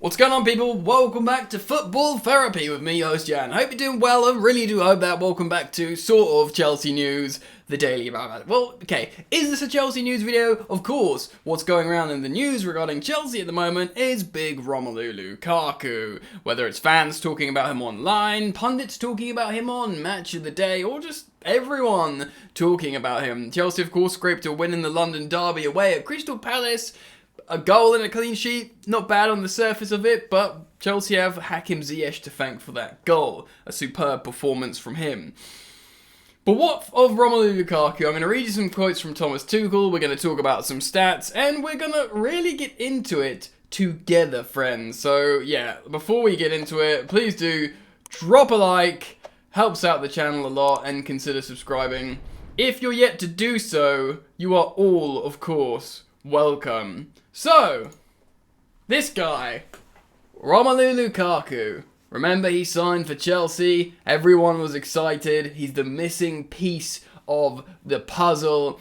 What's going on, people? Welcome back to Football Therapy with me, your host Jan. Hope you're doing well. I really do hope that. Welcome back to sort of Chelsea news, the daily about it. Well, okay, is this a Chelsea news video? Of course. What's going around in the news regarding Chelsea at the moment is big Romelu Lukaku. Whether it's fans talking about him online, pundits talking about him on Match of the Day, or just everyone talking about him. Chelsea, of course, scraped a win in the London derby away at Crystal Palace. A goal and a clean sheet, not bad on the surface of it, but Chelsea have Hakim Ziyech to thank for that goal. A superb performance from him. But what of Romelu Lukaku? I'm going to read you some quotes from Thomas Tuchel, we're going to talk about some stats, and we're going to really get into it together, friends. So yeah, before we get into it, please do drop a like, helps out the channel a lot, and consider subscribing. If you're yet to do so, you are all, of course, welcome. So, this guy, Romelu Lukaku, remember he signed for Chelsea, everyone was excited, he's the missing piece of the puzzle.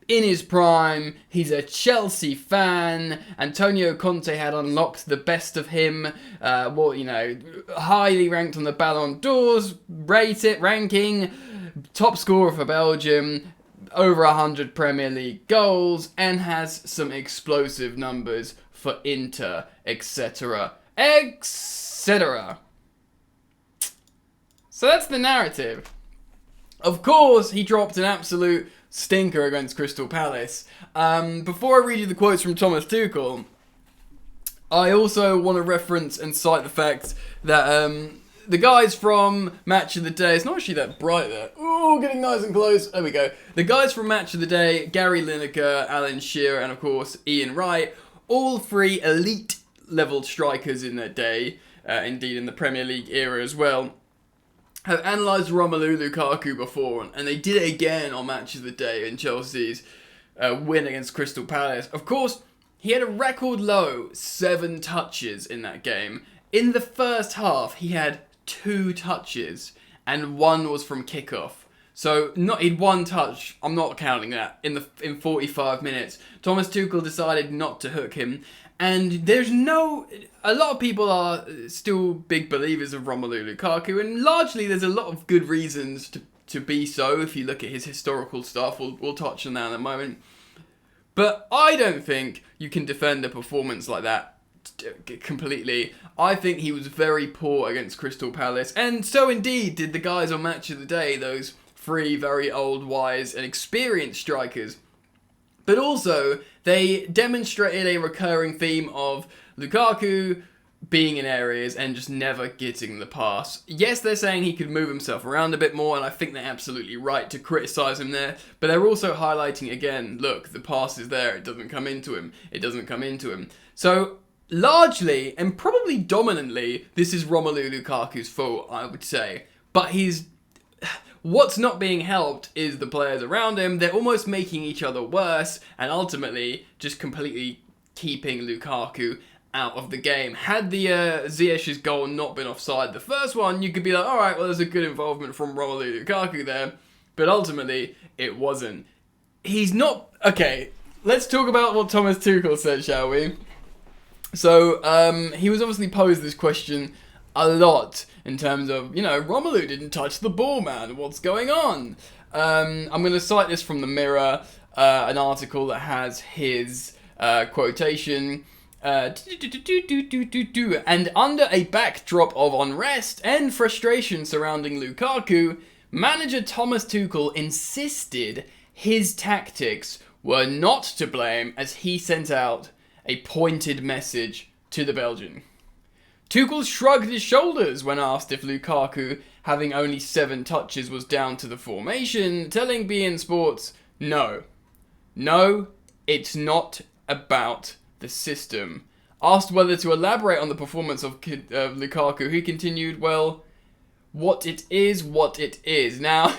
In his prime, he's a Chelsea fan, Antonio Conte had unlocked the best of him, highly ranked on the Ballon d'Ors, ranking, top scorer for Belgium, over 100 Premier League goals, and has some explosive numbers for Inter, etc. etc. So that's the narrative. Of course, he dropped an absolute stinker against Crystal Palace. Before I read you the quotes from Thomas Tuchel, I also want to reference and cite the fact that the guys from Match of the Day, it's not actually that bright there. Ooh, getting nice and close. There we go. The guys from Match of the Day, Gary Lineker, Alan Shearer, and of course Ian Wright, all three elite level strikers in their day, indeed in the Premier League era as well, have analysed Romelu Lukaku before, and they did it again on Match of the Day in Chelsea's win against Crystal Palace. Of course, he had a record low 7 touches in that game. In the first half, he had 2 touches, and 1 was from kickoff. So he'd 1 touch. I'm not counting that in 45 minutes. Thomas Tuchel decided not to hook him, and a lot of people are still big believers of Romelu Lukaku, and largely there's a lot of good reasons to be so. If you look at his historical stuff, we'll touch on that in a moment. But I don't think you can defend a performance like that completely. I think he was very poor against Crystal Palace, and so indeed did the guys on Match of the Day, those 3 very old, wise and experienced strikers. But also, they demonstrated a recurring theme of Lukaku being in areas and just never getting the pass. Yes, they're saying he could move himself around a bit more, and I think they're absolutely right to criticise him there, but they're also highlighting again, look, the pass is there, it doesn't come into him. So, largely, and probably dominantly, this is Romelu Lukaku's fault, I would say. But what's not being helped is the players around him. They're almost making each other worse, and ultimately just completely keeping Lukaku out of the game. Had the Ziyech's goal not been offside, the first one, you could be like, alright, well, there's a good involvement from Romelu Lukaku there. But ultimately, it wasn't. He's not... Okay, let's talk about what Thomas Tuchel said, shall we? So, he was obviously posed this question a lot in terms of, Romelu didn't touch the ball, man. What's going on? I'm going to cite this from the Mirror, an article that has his quotation. And under a backdrop of unrest and frustration surrounding Lukaku, manager Thomas Tuchel insisted his tactics were not to blame as he sent out a pointed message to the Belgian. Tuchel shrugged his shoulders when asked if Lukaku having only 7 touches was down to the formation, telling beIN Sports, no, it's not about the system. Asked whether to elaborate on the performance of Lukaku, he continued, well, what it is. Now,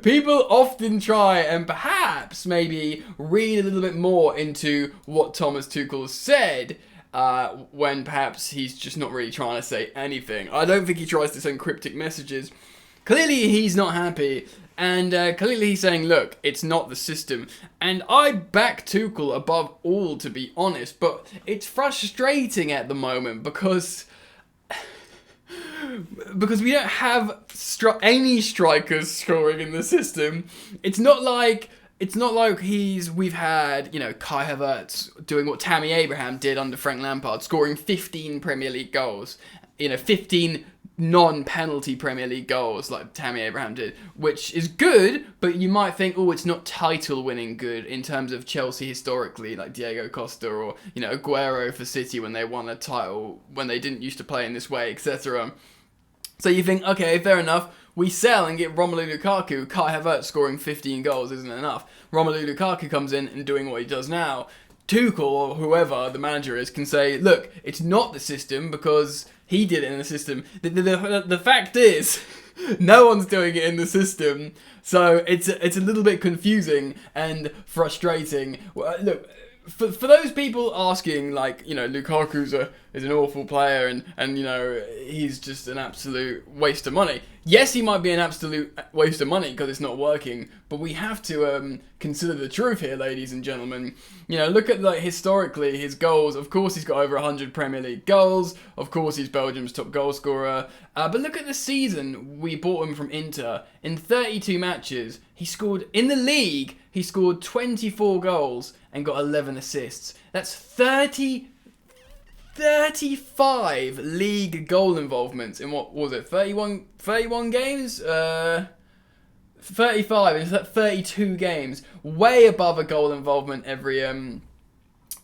people often try and perhaps maybe read a little bit more into what Thomas Tuchel said when perhaps he's just not really trying to say anything. I don't think he tries to send cryptic messages clearly he's not happy. And clearly he's saying, look, it's not the system. And I back Tuchel above all, to be honest. But it's frustrating at the moment because we don't have any strikers scoring in the system. It's not like we've had, Kai Havertz doing what Tammy Abraham did under Frank Lampard, scoring 15 Premier League goals. 15 non-penalty Premier League goals like Tammy Abraham did, which is good, but you might think, it's not title-winning good in terms of Chelsea historically, like Diego Costa or, Aguero for City when they won a title, when they didn't used to play in this way, etc. So you think, okay, fair enough, we sell and get Romelu Lukaku, Kai Havertz scoring 15 goals isn't enough. Romelu Lukaku comes in and doing what he does now. Tuchel, or whoever the manager is, can say, look, it's not the system because he did it in the system. The fact is, no one's doing it in the system, so it's a little bit confusing and frustrating. Look, for those people asking, Lukaku is an awful player and he's just an absolute waste of money. Yes, he might be an absolute waste of money because it's not working, but we have to consider the truth here, ladies and gentlemen. Look at historically his goals. Of course, he's got over 100 Premier League goals. Of course, he's Belgium's top goal scorer. But look at the season we bought him from Inter. In 32 matches, he scored in the league. He scored 24 goals and got 11 assists. That's 35 league goal involvements in what was it, 31 games? 35, it's 32 games. Way above a goal involvement every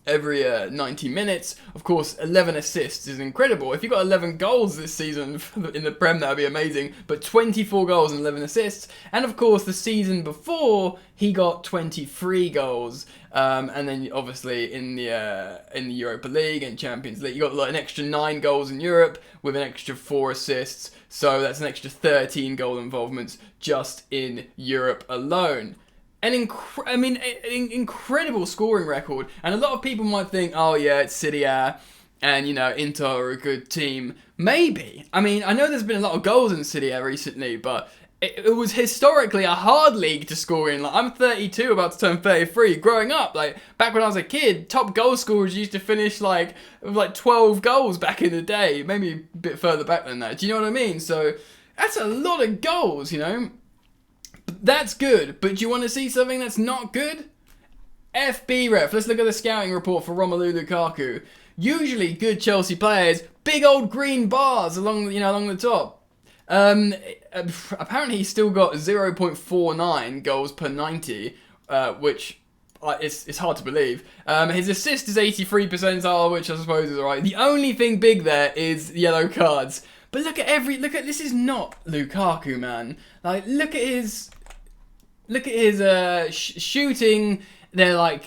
90 minutes. Of course, 11 assists is incredible. If you got 11 goals this season in the Prem, that would be amazing. But 24 goals and 11 assists. And of course, the season before, he got 23 goals. And then obviously in the Europa League and Champions League, you got an extra 9 goals in Europe with an extra 4 assists. So that's an extra 13 goal involvements just in Europe alone. An incredible scoring record. And a lot of people might think, oh yeah, it's City A, and Inter are a good team. Maybe. I know there's been a lot of goals in City A recently, but it was historically a hard league to score in. I'm 32, about to turn 33. Growing up, back when I was a kid, top goal scorers used to finish with 12 goals back in the day. Maybe a bit further back than that. Do you know what I mean? So that's a lot of goals, That's good, but do you want to see something that's not good? FB ref. Let's look at the scouting report for Romelu Lukaku. Usually good Chelsea players, big old green bars along the top. Apparently he's still got 0.49 goals per 90, which it's hard to believe. His assist is 83 percentile, which I suppose is alright. The only thing big there is yellow cards. But look at this is not Lukaku, man. Look at his shooting. They're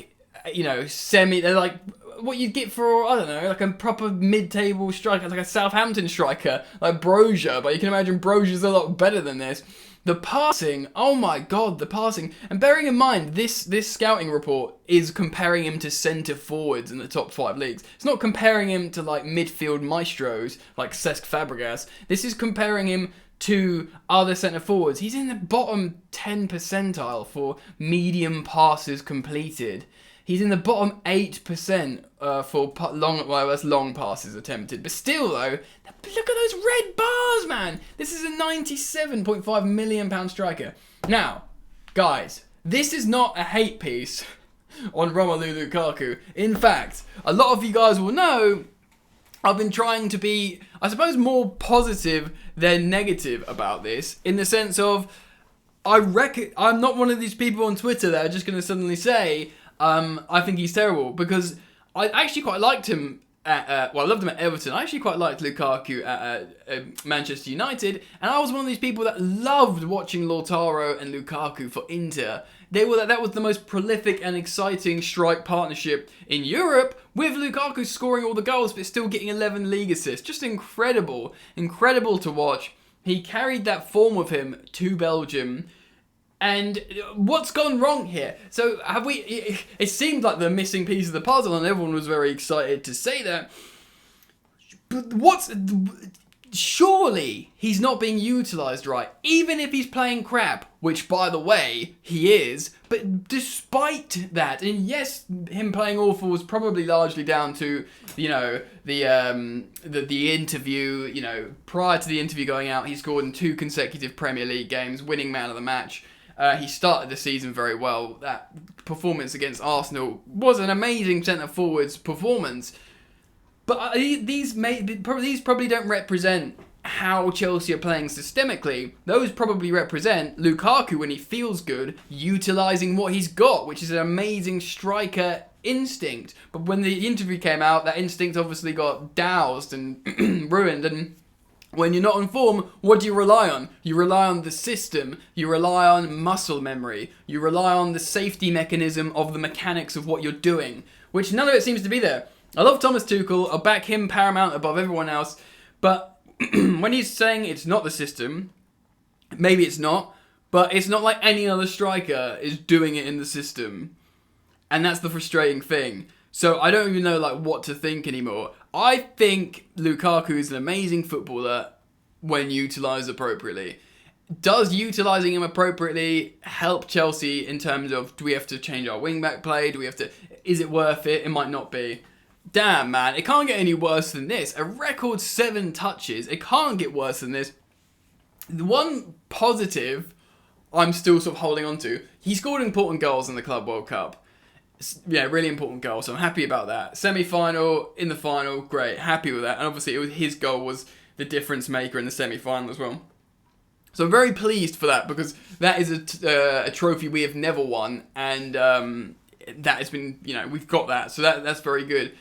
they're what you'd get for, I don't know, a proper mid-table striker, like a Southampton striker, like Brozier, but you can imagine Brozier's a lot better than this. The passing, oh my god, the passing. And bearing in mind, this scouting report is comparing him to centre forwards in the top 5 leagues. It's not comparing him to midfield maestros like Cesc Fabregas. This is comparing him to other centre forwards. He's in the bottom 10 percentile for medium passes completed. He's in the bottom 8% for long passes attempted. But still, though, look at those red bars, man. This is a £97.5 million striker. Now, guys, this is not a hate piece on Romelu Lukaku. In fact, a lot of you guys will know I've been trying to be, I suppose, more positive than negative about this, in the sense of, I'm not one of these people on Twitter that are just going to suddenly say, I think he's terrible, because I actually quite liked him I loved him at Everton. I actually quite liked Lukaku at Manchester United, and I was one of these people that loved watching Lautaro and Lukaku for Inter. That was the most prolific and exciting strike partnership in Europe, with Lukaku scoring all the goals but still getting 11 league assists. Just incredible to watch. He carried that form with him to Belgium. And what's gone wrong here? So it seemed like the missing piece of the puzzle, and everyone was very excited to say that. But surely he's not being utilised right, even if he's playing crap, which, by the way, he is. But despite that, and yes, him playing awful was probably largely down to, you know, the interview. You know, prior to the interview going out, he scored in 2 consecutive Premier League games, winning man of the match. He started the season very well. That performance against Arsenal was an amazing centre-forwards performance. But these probably don't represent how Chelsea are playing systemically. Those probably represent Lukaku, when he feels good, utilising what he's got, which is an amazing striker instinct. But when the interview came out, that instinct obviously got doused and ruined. And when you're not on form, what do you rely on? You rely on the system. You rely on muscle memory. You rely on the safety mechanism of the mechanics of what you're doing, which none of it seems to be there. I love Thomas Tuchel. I'll back him paramount above everyone else. But when he's saying it's not the system, maybe it's not, but it's not like any other striker is doing it in the system. And that's the frustrating thing. So I don't even know like what to think anymore. I think Lukaku is an amazing footballer when utilised appropriately. Does utilising him appropriately help Chelsea in terms of, do we have to change our wing-back play? Is it worth it? It might not be. Damn, man, it can't get any worse than this. A record 7 touches. It can't get worse than this. The one positive I'm still sort of holding on to, he scored important goals in the Club World Cup. Yeah, really important goal, so I'm happy about that. Semi-final, in the final, great, happy with that. And obviously his goal was the difference maker in the semi-final as well. So I'm very pleased for that, because that is a trophy we have never won, and that has been, you know, we've got that, so that's very good.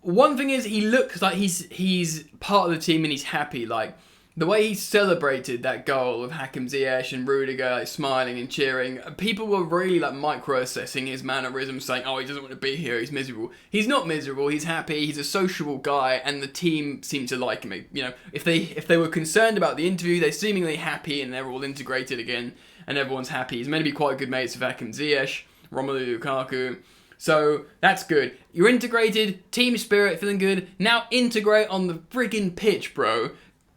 One thing is, he looks like he's part of the team and he's happy. Like, the way he celebrated that goal of Hakim Ziyech and Rudiger, like, smiling and cheering, people were really like micro-assessing his mannerisms, saying, oh, he doesn't want to be here, he's miserable. He's not miserable, he's happy, he's a sociable guy, and the team seemed to like him. You know, if they were concerned about the interview, they're seemingly happy and they're all integrated again, and everyone's happy. He's meant to be quite good mates with Hakim Ziyech, Romelu Lukaku. So that's good. You're integrated, team spirit, feeling good. Now integrate on the friggin' pitch, bro.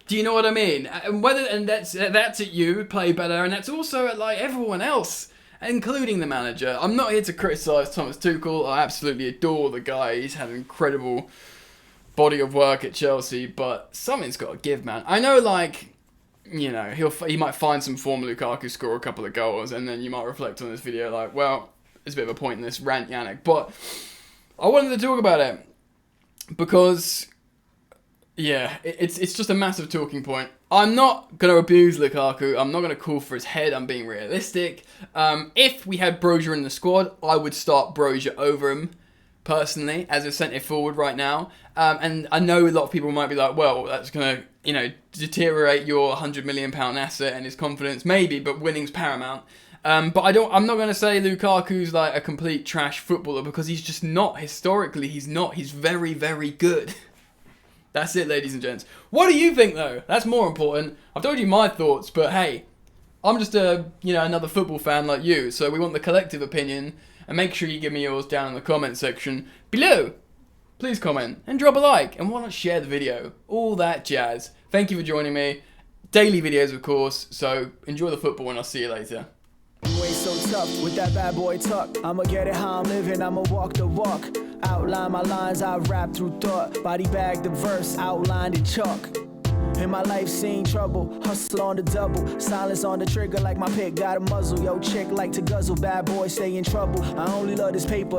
Do you know what I mean? And that's at you, play better, and that's also at like everyone else, including the manager. I'm not here to criticise Thomas Tuchel. I absolutely adore the guy. He's had an incredible body of work at Chelsea, but something's got to give, man. I know, like, you know, he might find some form, Lukaku, score a couple of goals, and then you might reflect on this video like, well, there's a bit of a point in this rant, Yannick. But I wanted to talk about it because, yeah, it's just a massive talking point. I'm not going to abuse Lukaku. I'm not going to call for his head. I'm being realistic. If we had Brozier in the squad, I would start Brozier over him, personally, as a centre forward right now. And I know a lot of people might be like, well, that's going to, you know, deteriorate your £100 million asset and his confidence. Maybe, but winning's paramount. But I'm not going to say Lukaku's like a complete trash footballer, because he's just not. Historically, he's not. He's very, very good. That's it, ladies and gents. What do you think, though? That's more important. I've told you my thoughts, but hey, I'm just another football fan like you, so we want the collective opinion, and make sure you give me yours down in the comment section below. Please comment and drop a like, and why not share the video? All that jazz. Thank you for joining me. Daily videos, of course, so enjoy the football, and I'll see you later. You ain't so tough with that bad boy tuck. I'ma get it how I'm living, I'ma walk the walk. Outline my lines, I rap through thought. Body bag the verse, outlined in chalk. In my life seen trouble, hustle on the double. Silence on the trigger like my pick got a muzzle. Yo chick like to guzzle, bad boy stay in trouble. I only love this paper.